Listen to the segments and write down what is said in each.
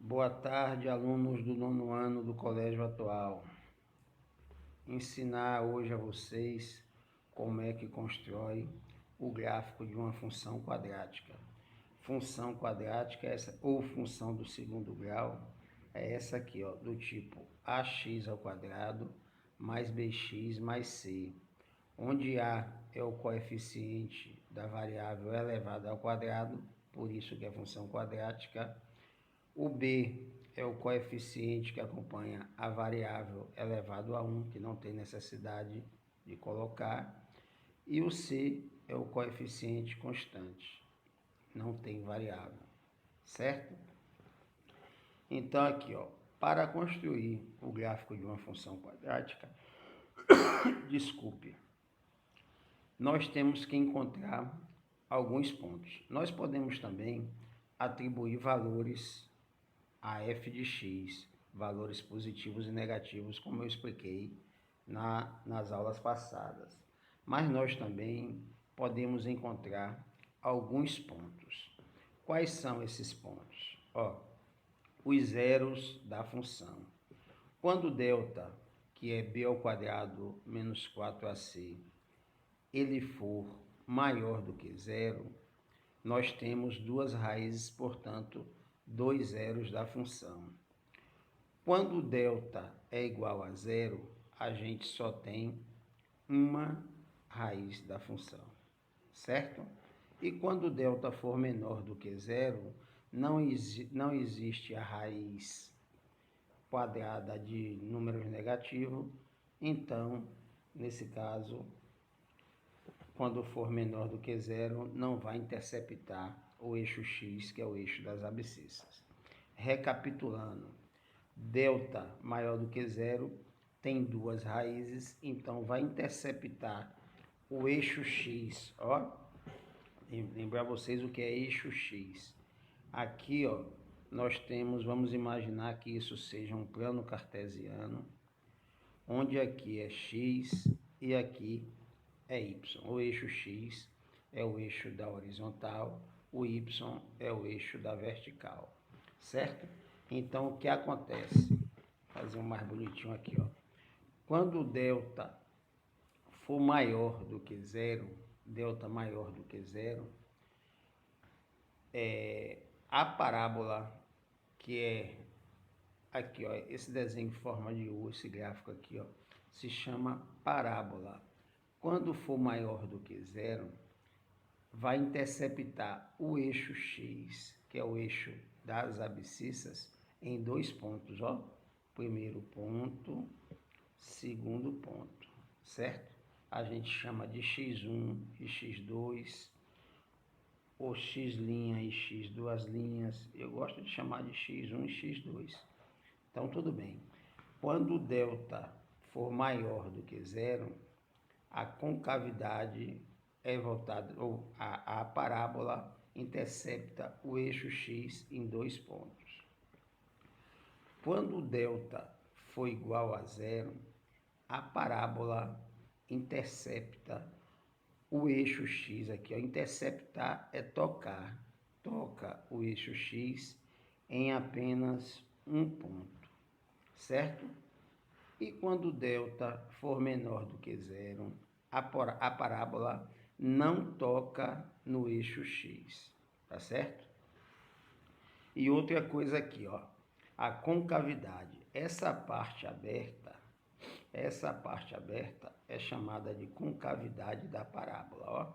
Boa tarde, alunos do 9º ano do Colégio Atual. Ensinar hoje a vocês como é que constrói o gráfico de uma função quadrática. Função quadrática ou função do segundo grau é essa aqui, ó, do tipo ax ao quadrado mais bx mais c, onde a é o coeficiente da variável elevada ao quadrado, por isso que é função quadrática. O b é o coeficiente que acompanha a variável elevado a 1, que não tem necessidade de colocar. E o c é o coeficiente constante, não tem variável, certo? Então aqui, ó, para construir o gráfico de uma função quadrática, nós temos que encontrar alguns pontos. Nós podemos também atribuir valores a f de x, valores positivos e negativos, como eu expliquei nas aulas passadas. Mas nós também podemos encontrar alguns pontos. Quais são esses pontos? Ó, os zeros da função. Quando delta, que é b ao quadrado menos 4ac, ele for maior do que zero, nós temos duas raízes, portanto, dois zeros da função. Quando delta é igual a zero, a gente só tem uma raiz da função, certo? E quando delta for menor do que zero, não existe a raiz quadrada de números negativos. Então, nesse caso, quando for menor do que zero, não vai interceptar o eixo x, que é o eixo das abscissas. Recapitulando, delta maior do que zero tem duas raízes, então vai interceptar o eixo x, ó. Lembrar vocês o que é eixo x. Aqui, ó, nós temos, vamos imaginar que isso seja um plano cartesiano, onde aqui é x e aqui é y. O eixo x é o eixo da horizontal, o y é o eixo da vertical, certo? Então, o que acontece? Vou fazer um mais bonitinho aqui, ó. Quando o delta for maior do que zero, delta maior do que zero, a parábola, que é aqui, ó, esse desenho em forma de U, esse gráfico aqui, ó, se chama parábola. Quando for maior do que zero, vai interceptar o eixo x, que é o eixo das abscissas, em dois pontos, ó. Primeiro ponto, segundo ponto, certo? A gente chama de x1 e x2, ou x' e x duas linhas. Eu gosto de chamar de x1 e x2. Então, tudo bem. Quando o delta for maior do que zero, a concavidade é voltada, ou a parábola intercepta o eixo x em dois pontos. Quando o delta for igual a zero, a parábola intercepta o eixo x aqui, ó. Interceptar é tocar. Toca o eixo x em apenas um ponto, certo? E quando delta for menor do que zero, a parábola não toca no eixo x, tá certo? E outra coisa aqui, ó, a concavidade. Essa parte aberta é chamada de concavidade da parábola, ó,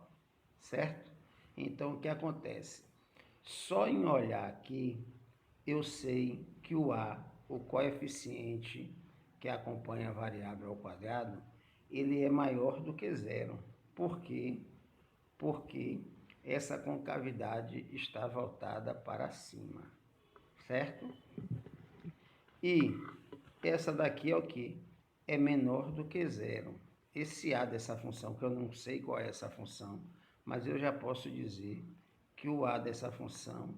certo? Então, o que acontece? Só em olhar aqui, eu sei que o a, o coeficiente que acompanha a variável ao quadrado, ele é maior do que zero. Por quê? Porque essa concavidade está voltada para cima, certo? E essa daqui é o que? É menor do que zero. Esse a dessa função, que eu não sei qual é essa função, mas eu já posso dizer que o a dessa função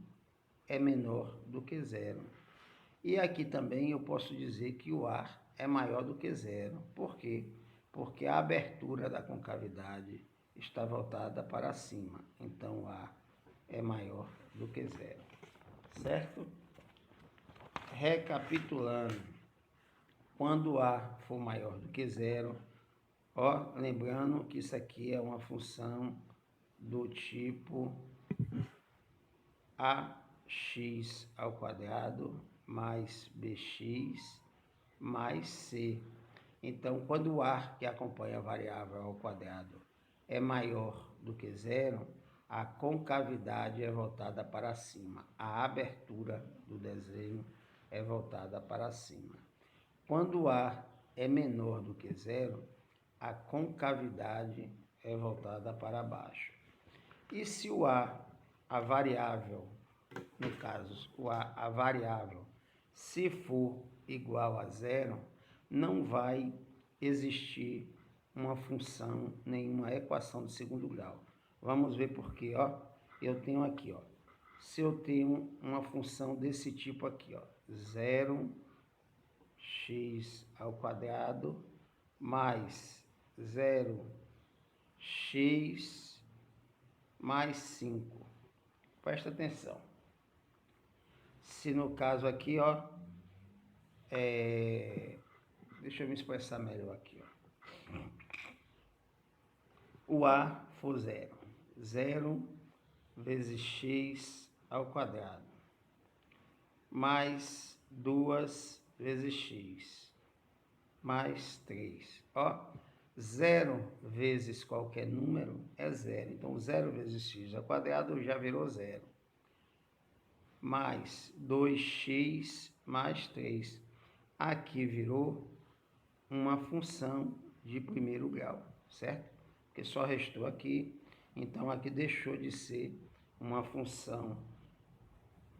é menor do que zero. E aqui também eu posso dizer que o a é maior do que zero. Por quê? Porque a abertura da concavidade está voltada para cima. Então, a é maior do que zero. Certo? Recapitulando, quando A for maior do que zero, ó, lembrando que isso aqui é uma função do tipo ax ao quadrado mais bx mais c. Então, quando o A, que acompanha a variável ao quadrado, é maior do que zero, a concavidade é voltada para cima. A abertura do desenho é voltada para cima. Quando o A é menor do que zero, a concavidade é voltada para baixo. E se a variável, no caso, a variável, se for igual a zero, não vai existir uma função, nenhuma equação de segundo grau. Vamos ver por quê, ó. Eu tenho aqui, ó. Se eu tenho uma função desse tipo aqui, ó, 0x ao quadrado mais 0x mais 5. Presta atenção. Se no caso aqui, ó, deixa eu me expressar melhor aqui, ó. O A for zero. 0 vezes x ao quadrado mais 2 vezes x mais 3. Ó, 0 vezes qualquer número é zero. Então, 0 vezes x ao quadrado já virou zero. Mais 2x mais 3. Aqui virou uma função de primeiro grau, certo? Porque só restou aqui, então aqui deixou de ser uma função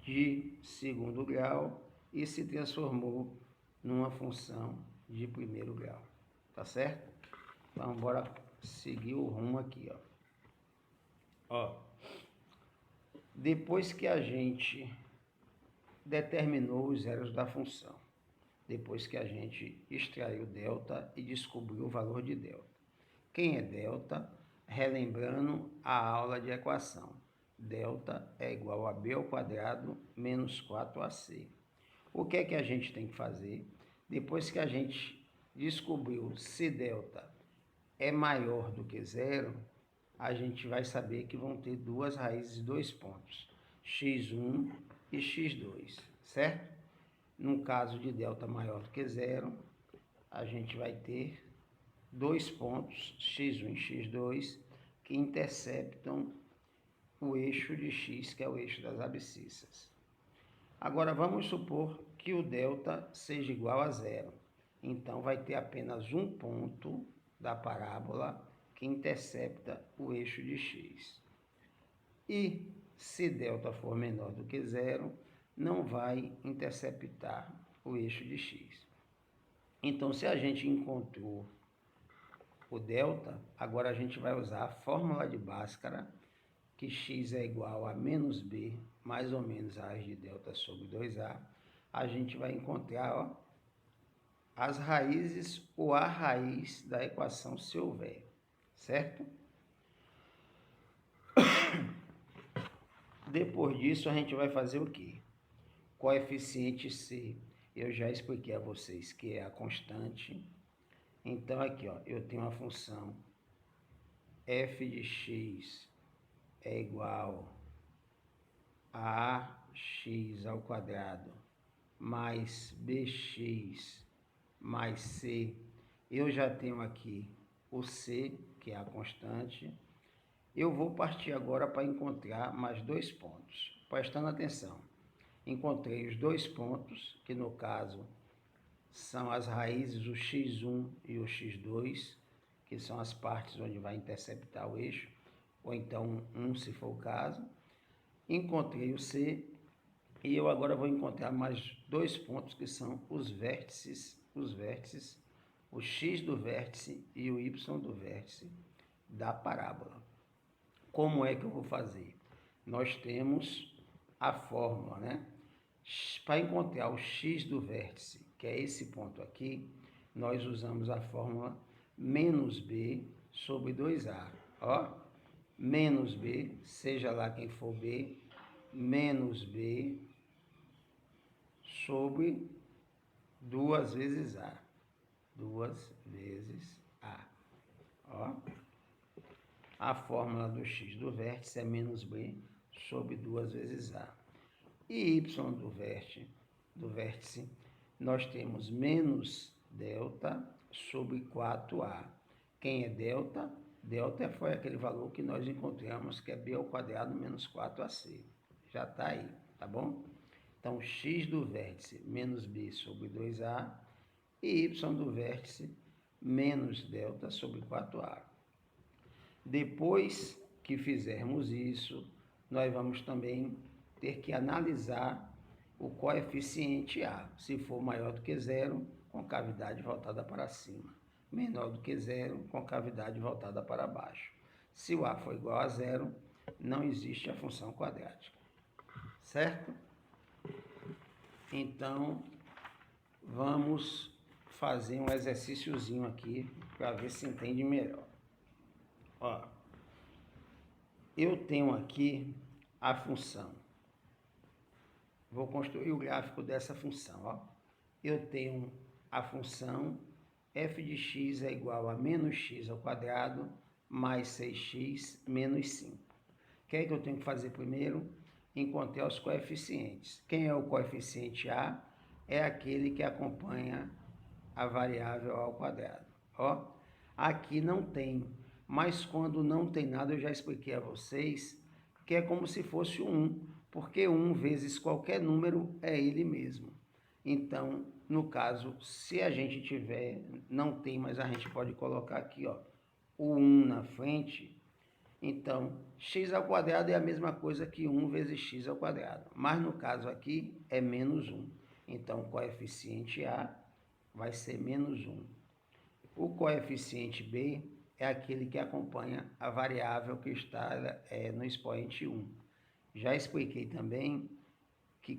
de segundo grau e se transformou numa função de primeiro grau, tá certo? Então, bora seguir o rumo aqui, ó. Ó, depois que a gente determinou os zeros da função, depois que a gente extraiu delta e descobriu o valor de delta. Quem é delta? Relembrando a aula de equação. Delta é igual a b ao quadrado menos 4ac. O que é que a gente tem que fazer? Depois que a gente descobriu se delta é maior do que zero, a gente vai saber que vão ter duas raízes de 2 pontos, x1 e x2, certo? No caso de delta maior do que zero, a gente vai ter 2 pontos, x1 e x2, que interceptam o eixo de x, que é o eixo das abscissas. Agora, vamos supor que o delta seja igual a zero. Então, vai ter apenas um ponto da parábola que intercepta o eixo de x. E se delta for menor do que zero, não vai interceptar o eixo de x. Então, se a gente encontrou o delta, agora a gente vai usar a fórmula de Bhaskara, que x é igual a menos b, mais ou menos a raiz de delta sobre 2a. A gente vai encontrar, ó, as raízes ou a raiz da equação se houver, certo? Depois disso, a gente vai fazer o quê? Coeficiente c, eu já expliquei a vocês que é a constante. Então, aqui, ó, eu tenho uma função f de x é igual a ax ao quadrado mais bx mais c. Eu já tenho aqui o c, que é a constante. Eu vou partir agora para encontrar mais 2 pontos. Prestando atenção. Encontrei os 2 pontos, que no caso são as raízes, o x1 e o x2, que são as partes onde vai interceptar o eixo, ou então 1, se for o caso. Encontrei o C e eu agora vou encontrar mais 2 pontos, que são os vértices, o x do vértice e o y do vértice da parábola. Como é que eu vou fazer? Nós temos a fórmula, né? Para encontrar o x do vértice, que é esse ponto aqui, nós usamos a fórmula menos b sobre 2a. Ó, menos b, seja lá quem for b, menos b sobre 2 vezes A. 2 vezes A. Ó. A fórmula do x do vértice é menos b sobre 2 vezes A. E y do vértice, nós temos menos delta sobre 4A. Quem é delta? Delta foi aquele valor que nós encontramos, que é b ao quadrado menos 4ac. Já está aí, tá bom? Então, x do vértice menos b sobre 2a e y do vértice menos delta sobre 4a. Depois que fizermos isso, nós vamos também ter que analisar o coeficiente A. Se for maior do que zero, com cavidade voltada para cima. Menor do que zero, com cavidade voltada para baixo. Se o A for igual a zero, não existe a função quadrática. Certo? Então, vamos fazer um exercíciozinho aqui para ver se entende melhor. Ó, eu tenho aqui a função. Vou construir o gráfico dessa função. Ó. Eu tenho a função f de x é igual a menos x ao quadrado mais 6x menos 5. O que é que eu tenho que fazer primeiro? Encontrar os coeficientes. Quem é o coeficiente A? É aquele que acompanha a variável ao quadrado. Ó, aqui não tem, mas quando não tem nada, eu já expliquei a vocês, que é como se fosse o 1, porque 1 vezes qualquer número é ele mesmo. Então, no caso, se a gente tiver, não tem, mas a gente pode colocar aqui, ó, o 1 na frente. Então, x ao quadrado é a mesma coisa que 1 vezes x ao quadrado. Mas no caso aqui é menos 1. Então, o coeficiente A vai ser menos 1. O coeficiente B é aquele que acompanha a variável que está no expoente 1. Já expliquei também que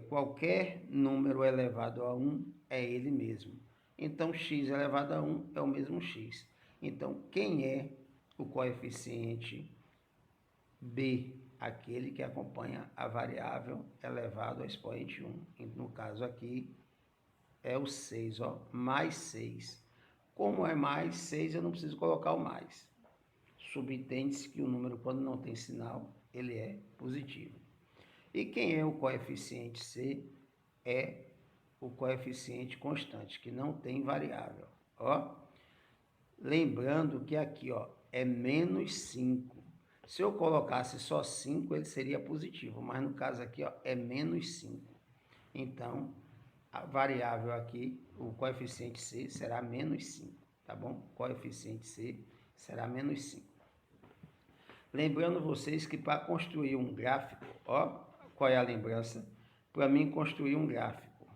qualquer número elevado a 1 é ele mesmo. Então, x elevado a 1 é o mesmo x. Então, quem é o coeficiente B? Aquele que acompanha a variável elevado ao expoente 1. No caso aqui, é o 6, ó, mais 6. Como é mais 6, eu não preciso colocar o mais. Subentende-se que o número, quando não tem sinal, ele é positivo. E quem é o coeficiente C? É o coeficiente constante, que não tem variável. Ó, lembrando que aqui, ó, é menos 5. Se eu colocasse só 5, ele seria positivo, mas no caso aqui, ó, é menos 5. Então, a variável aqui, o coeficiente C será menos 5, tá bom? Coeficiente C será menos 5. Lembrando vocês que para construir um gráfico, ó, qual é a lembrança? Para mim construir um gráfico,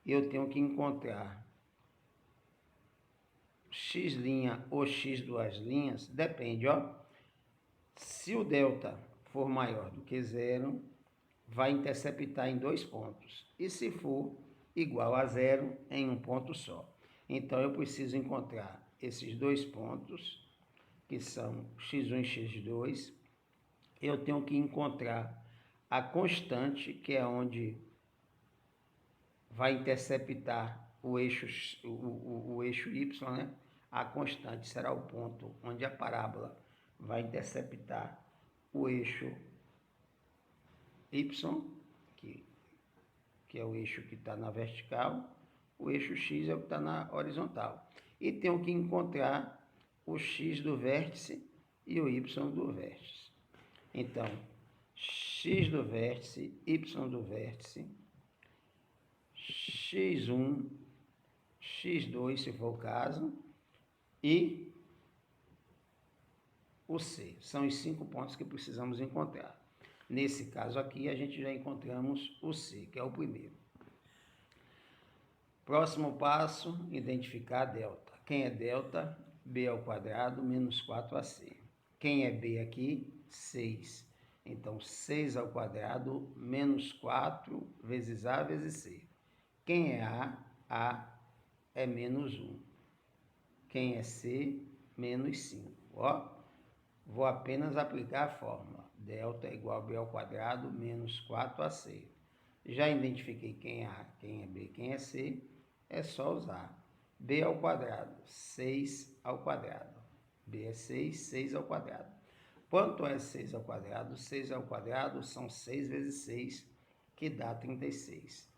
eu tenho que encontrar x' ou x duas linhas, depende, ó. Se o delta for maior do que zero, vai interceptar em 2 pontos. E se for igual a zero, em um ponto só. Então, eu preciso encontrar esses 2 pontos, que são x1 e x2. Eu tenho que encontrar a constante, que é onde vai interceptar o eixo y, né? A constante será o ponto onde a parábola vai interceptar o eixo y, que é o eixo que está na vertical, o eixo x é o que está na horizontal. E tenho que encontrar o x do vértice e o y do vértice. Então, x do vértice, y do vértice, x1, x2, se for o caso, e o C. São os 5 pontos que precisamos encontrar. Nesse caso aqui, a gente já encontramos o C, que é o primeiro. Próximo passo, identificar a delta. Quem é delta? B ao quadrado menos 4ac. Quem é B aqui? 6. Então, 6 ao quadrado menos 4 vezes A vezes C. Quem é A? A é menos 1. Quem é C? Menos 5. Ó, vou apenas aplicar a fórmula. Delta é igual a B ao quadrado menos 4ac. Já identifiquei quem é A, quem é B, quem é C, é só usar. B ao quadrado, 6 ao quadrado. B é 6, 6 ao quadrado. Quanto é 6 ao quadrado? 6 ao quadrado são 6 vezes 6, que dá 36.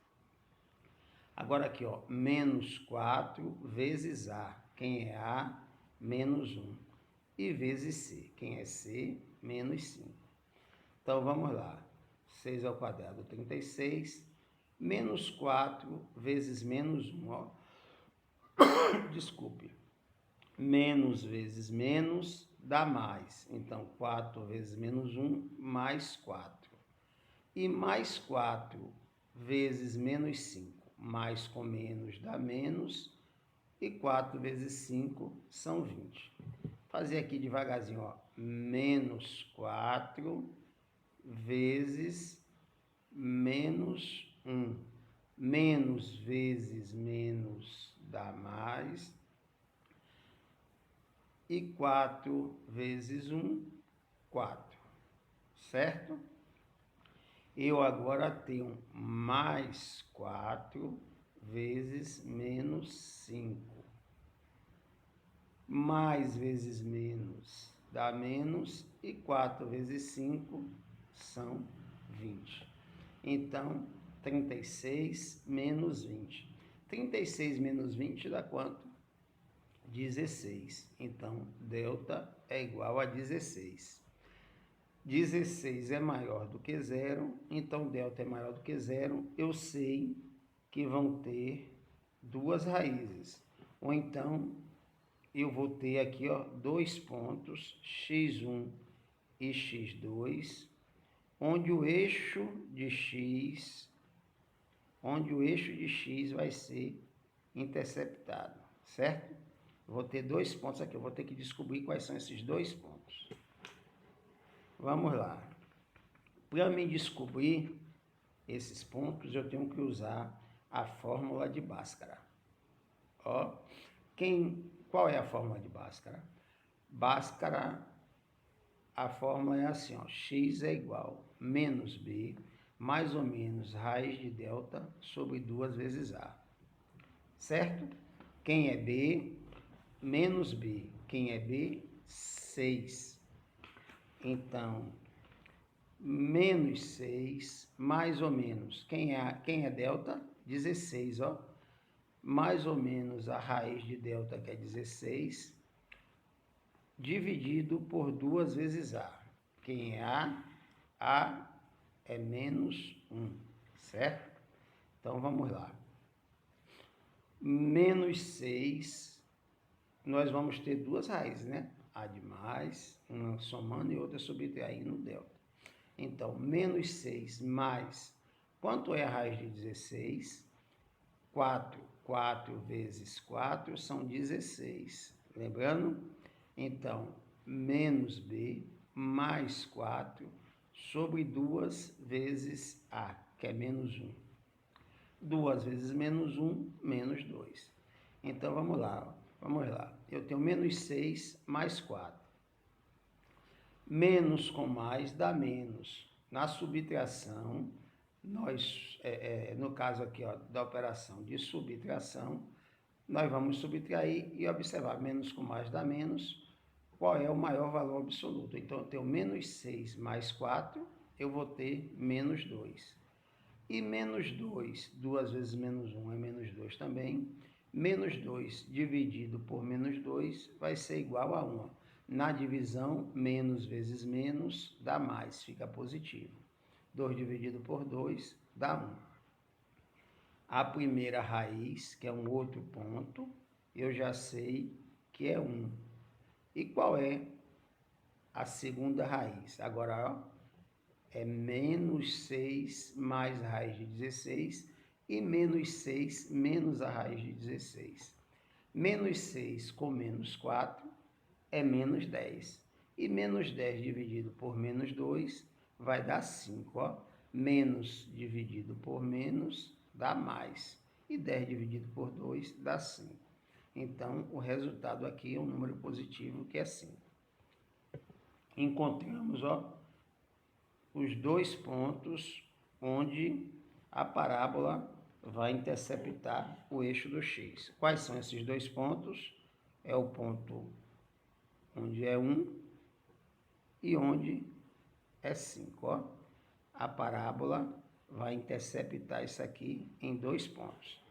Agora aqui, ó, menos 4 vezes A. Quem é A? Menos 1. E vezes C. Quem é C? Menos 5. Então, vamos lá. 6 ao quadrado, 36. Menos 4 vezes menos 1, ó. Desculpe. Menos vezes menos dá mais. Então, 4 vezes menos 1, mais 4. E mais 4 vezes menos 5. Mais com menos dá menos. E 4 vezes 5 são 20. Vou fazer aqui devagarzinho, ó. Menos 4 vezes menos 1. Menos vezes menos dá mais. E 4 vezes 1, 4. Certo? Eu agora tenho mais 4 vezes menos 5. Mais vezes menos dá menos, e 4 vezes 5 são 20. Então, 36 menos 20. 36 menos 20 dá quanto? 16. Então, delta é igual a 16. 16 é maior do que zero, então delta é maior do que zero. Eu sei que vão ter duas raízes. Ou então, eu vou ter aqui, ó, dois pontos, x1 e x2, onde o eixo de x vai ser interceptado, certo? Vou ter dois pontos aqui, eu vou ter que descobrir quais são esses dois pontos. Vamos lá. Para me descobrir esses pontos, eu tenho que usar a fórmula de Bhaskara. Ó, qual é a fórmula de Bhaskara? Bhaskara, a fórmula é assim, ó, x é igual a menos b, mais ou menos raiz de delta sobre 2 vezes a. Certo? Quem é b? Menos b. Quem é b? 6. Então, menos 6, mais ou menos. Quem é delta? 16, ó. Mais ou menos a raiz de delta, que é 16, dividido por 2 vezes a. Quem é a? A é menos 1, certo? Então, vamos lá. Menos 6, nós vamos ter duas raízes, né? A de mais, uma somando e outra subtraindo o delta. Então, menos 6 mais, quanto é a raiz de 16? 4. 4 vezes 4 são 16. Lembrando? Então, menos b mais 4 sobre 2 vezes a, que é menos 1. 2 vezes menos 1, menos 2. Então, vamos lá. Vamos lá. Eu tenho menos 6 mais 4. Menos com mais dá menos. Na subtração, nós, no caso aqui, ó, da operação de subtração, nós vamos subtrair e observar. Menos com mais dá menos. Qual é o maior valor absoluto? Então, eu tenho menos 6 mais 4, eu vou ter menos 2. E menos 2, 2 vezes menos 1 é menos 2 também. Menos 2 dividido por menos 2 vai ser igual a 1. Na divisão, menos vezes menos dá mais, fica positivo. 2 dividido por 2 dá 1. A primeira raiz, que é um outro ponto, eu já sei que é 1. E qual é a segunda raiz? Agora, ó, é menos 6 mais a raiz de 16 e menos 6 menos a raiz de 16. Menos 6 com menos 4 é menos 10. E menos 10 dividido por menos 2 vai dar 5. Ó. Menos dividido por menos dá mais. E 10 dividido por 2 dá 5. Então, o resultado aqui é um número positivo, que é 5. Encontramos, ó, os dois pontos onde A parábola vai interceptar o eixo do x. Quais são esses dois pontos? É o ponto onde é 1 e onde é 5. Ó. A parábola vai interceptar isso aqui em 2 pontos.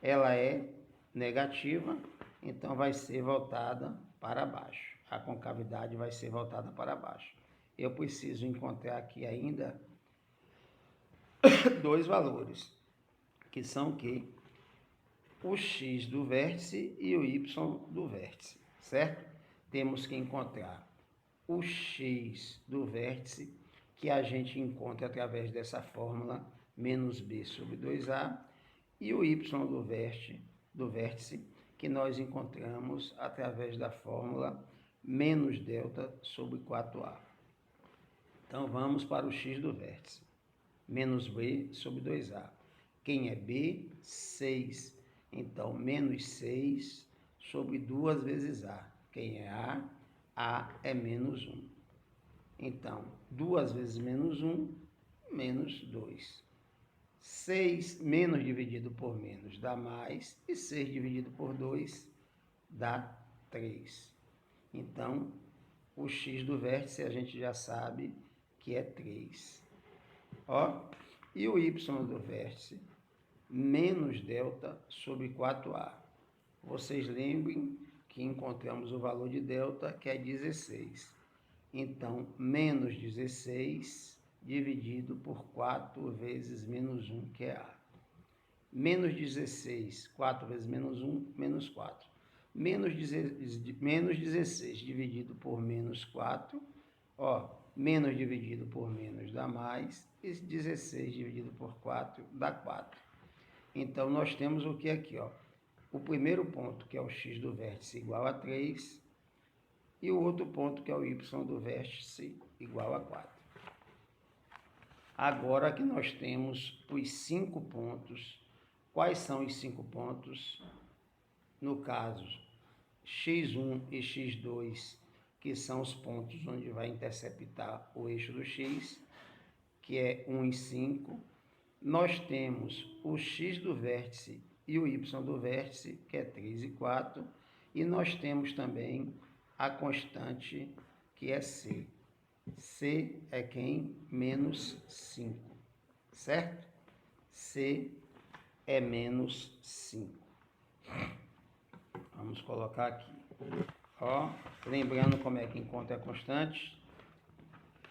Ela é negativa, então vai ser voltada para baixo. A concavidade vai ser voltada para baixo. Eu preciso encontrar aqui ainda 2 valores, que são o quê? O x do vértice e o y do vértice, certo? Temos que encontrar o x do vértice, que a gente encontra através dessa fórmula, menos b sobre 2a, e o y do vértice, que nós encontramos através da fórmula menos delta sobre 4a. Então, vamos para o x do vértice. Menos b sobre 2a. Quem é b? 6. Então, menos 6 sobre 2 vezes a. Quem é a? A é menos 1. Então, 2 vezes menos 1, menos 2. 6 menos dividido por menos dá mais, e 6 dividido por 2 dá 3. Então, o x do vértice a gente já sabe que é 3. Ó, e o y do vértice, menos delta sobre 4a. Vocês lembrem que encontramos o valor de delta, que é 16. Então, menos 16 dividido por 4 vezes menos 1, que é a. Menos 16, 4 vezes menos 1, menos 4. Menos 16 dividido por menos 4, ó, menos dividido por menos dá mais, e 16 dividido por 4 dá 4. Então, nós temos o que aqui, ó? O primeiro ponto, que é o x do vértice, igual a 3, e o outro ponto, que é o y do vértice, igual a 4. Agora que nós temos os 5 pontos, quais são os 5 pontos? No caso, x1 e x2, que são os pontos onde vai interceptar o eixo do x, que é 1 e 5. Nós temos o x do vértice e o y do vértice, que é 3 e 4. E nós temos também a constante, que é c. C é quem? Menos 5, certo? C é menos 5. Vamos colocar aqui. Ó, lembrando como é que encontra a constante.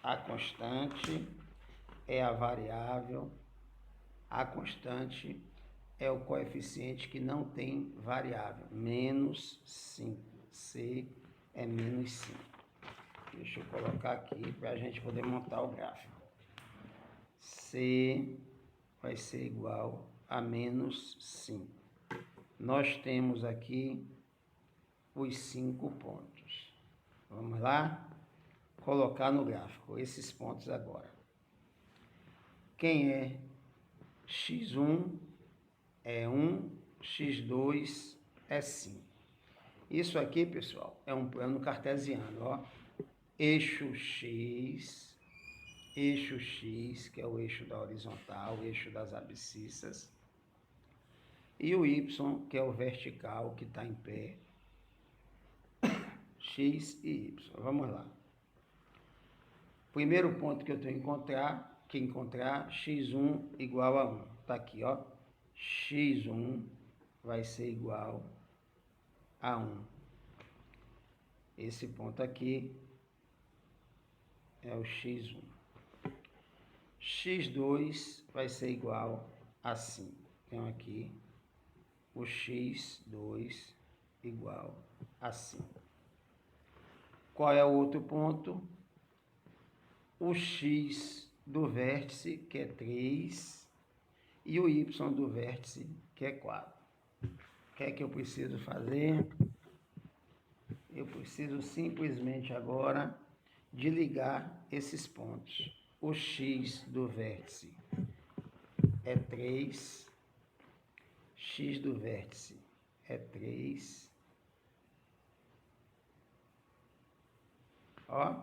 A constante é a variável. A constante é o coeficiente que não tem variável. Menos 5. C é menos 5. Deixa eu colocar aqui para a gente poder montar o gráfico. C vai ser igual a menos 5. Nós temos aqui os 5 pontos. Vamos lá? Colocar no gráfico esses pontos agora. Quem é x1 é 1, x2 é 5. Isso aqui, pessoal, é um plano cartesiano, ó. Eixo x, que é o eixo da horizontal, o eixo das abscissas, e o y, que é o vertical, que está em pé, x e y. Vamos lá. Primeiro ponto que eu tenho que encontrar, x1 igual a 1. Está aqui, ó. x1 vai ser igual a 1. Esse ponto aqui é o x1. x2 vai ser igual a 5. Então, aqui, o x2 igual a 5. Qual é o outro ponto? O x do vértice, que é 3, e o y do vértice, que é 4. O que é que eu preciso fazer? Eu preciso simplesmente agora de ligar esses pontos. O x do vértice é 3, x do vértice é 3, ó,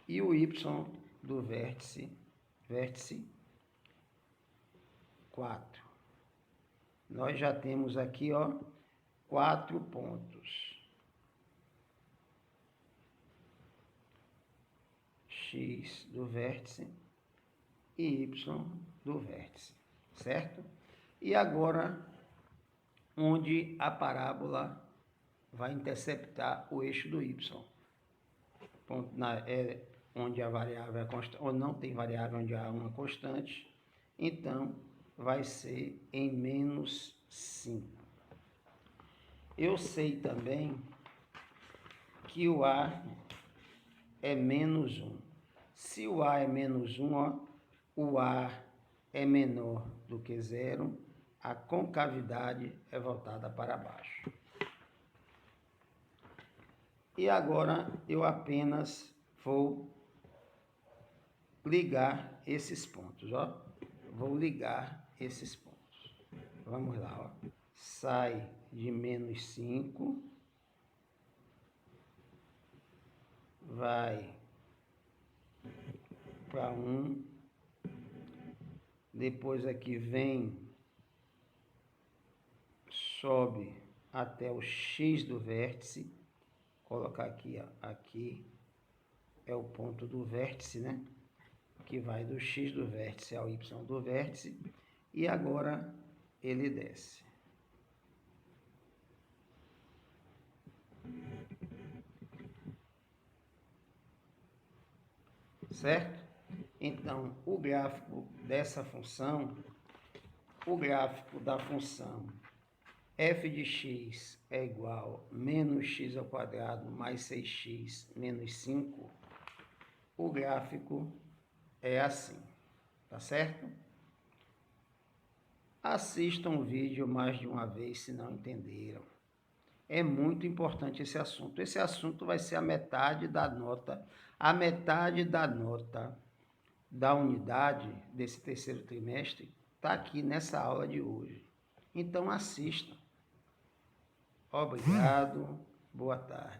e o y do vértice 4. Nós já temos aqui, ó, 4 pontos. X do vértice e Y do vértice, certo? E agora, onde a parábola vai interceptar o eixo do Y. Onde a variável é constante, ou não tem variável, onde há uma constante, então vai ser em menos 5. Eu sei também que o A é menos 1. Se o A é menos 1, ó, o A é menor do que 0, a concavidade é voltada para baixo. E agora eu apenas vou ligar esses pontos, ó. Vou ligar esses pontos. Vamos lá, ó. Sai de menos 5, vai para 1, depois aqui vem, sobe até o X do vértice, colocar aqui, ó, aqui é o ponto do vértice, né? Que vai do X do vértice ao Y do vértice, e agora ele desce. Certo? Então, o gráfico dessa função, o gráfico da função f de x é igual a menos x ao quadrado mais 6x menos 5, o gráfico é assim, tá certo? Assistam o vídeo mais de uma vez se não entenderam. É muito importante esse assunto. Esse assunto vai ser a metade da nota da unidade desse terceiro trimestre está aqui nessa aula de hoje. Então assistam. Obrigado, boa tarde.